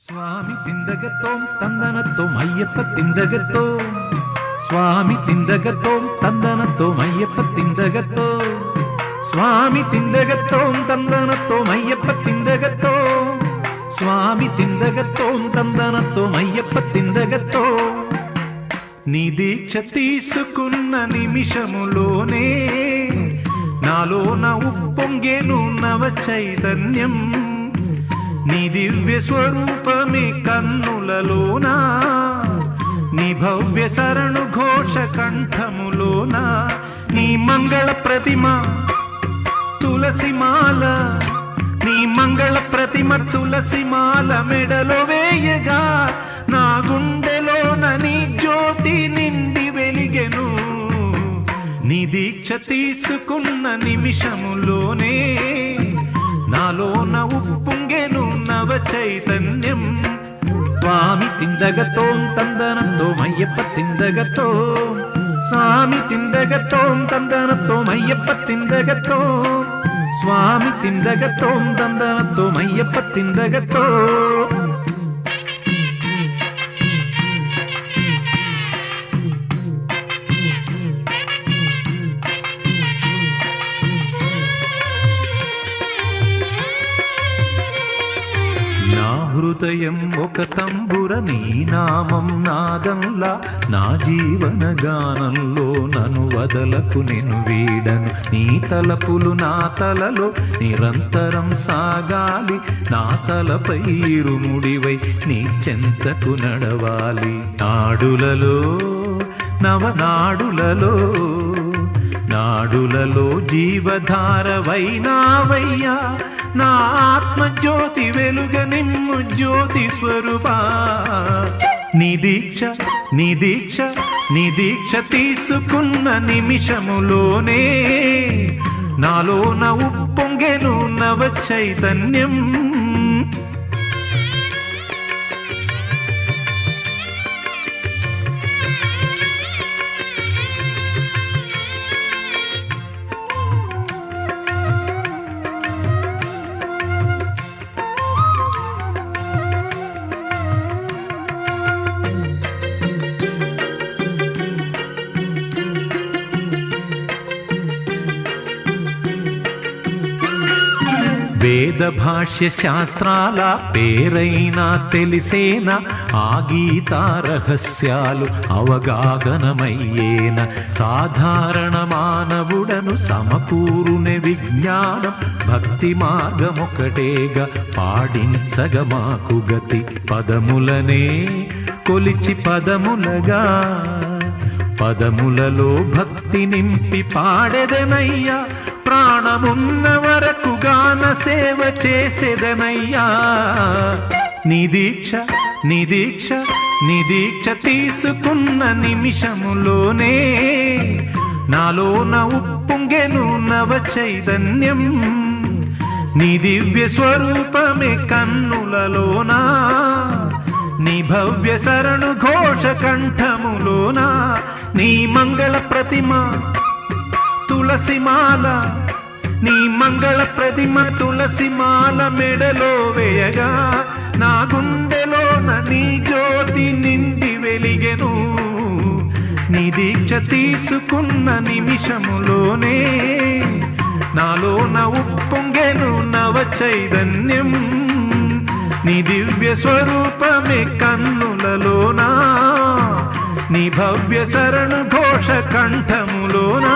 స్వామి తిందగతోం తందనతోం అయ్యప్ప తిందగతో స్వామి తిందగతోం తందనతోం అయ్యప్ప తిందగతో స్వామి తిందగతోం తందనతోం అయ్యప్ప తిందగతో స్వామి తిందగతోం తందనతోం అయ్యప్ప తిందగతో నీ దీక్ష తీసుకున్న నిమిషములోనే నాలోన ఉప్పొంగెను నవ చైతన్యం నీ దివ్య స్వరూపమే కన్నులలోనా నీ భవ్య శరణు ఘోష కంఠములోనా నీ మంగళ ప్రతిమ తులసిమాల నీ మంగళ ప్రతిమ తులసిమాల మెడలో వేయగా నా గుండెలోన నీ జ్యోతి నిండి వెలిగెను నీ దీక్ష తీసుకున్న నిమిషములోనే నాలోన ఉప్పొంగెను నవ చైతన్యం స్వామి తిందగతోం తందనతోం అయ్యప్ప తిందగతో స్వామి తిందగతోం తందనతోం అయ్యప్ప తిందగతో స్వామి తిందగతోం తందనతోం అయ్యప్ప తిందగతో నా హృదయం ఒక తంబుర నీ నామం నాదంలా నా జీవన గానంలో నన్ను వదలకు నేను వీడను నీ తలపులు నా తలలో నిరంతరం సాగాలి నా తలపై ఇరుముడివై నీ చెంతకు నడవాలి నాడులలో నవనాడులలో నాడులలో జీవధారవైనావయ్యా నా ఆత్మజ్యోతి వెలుగ నిమ్ము జ్యోతి స్వరూపా నీ దీక్ష నీ దీక్ష నీ దీక్ష తీసుకున్న నిమిషములోనే నాలోన ఉప్పొంగెను నవ చైతన్యం వేద భాష్య శాస్త్రాల పేరైనా తెలిసేనా ఆ గీతా రహస్యాలు అవగాహనమయ్యేన సాధారణ మానవుడను సమకూరునే విజ్ఞానం భక్తి మార్గమొకటేగా పాడించగ మాకు గతి పదములనే కొలిచి పదములగా పదములలో భక్తి నింపి పాడెదనయ్యా ప్రాణమున్న వరకు గాన సేవ చేసేదనయ్యా నీ దీక్ష నీ దీక్ష నీ దీక్ష తీసుకున్న నిమిషములోనే నాలోన ఉప్పొంగెను నవ చైతన్యం నీ దివ్య స్వరూపమే కన్నులలోనా నీ భవ్య శరణు ఘోష కంఠములోనా నీ మంగళ ప్రతిమ తులసిమాల నీ మంగళ ప్రతిమ తులసిమాల మెడలో వేయగా నా గుండెలోన నీ జ్యోతి నిండి వెలిగెను నీ దీక్ష తీసుకున్న నిమిషములోనే నాలోన ఉప్పొంగెను నవ చైతన్యం నీ దివ్య స్వరూపమే కన్నులలోనా నీ భవ్య శరణు ఘోష కంఠములోనా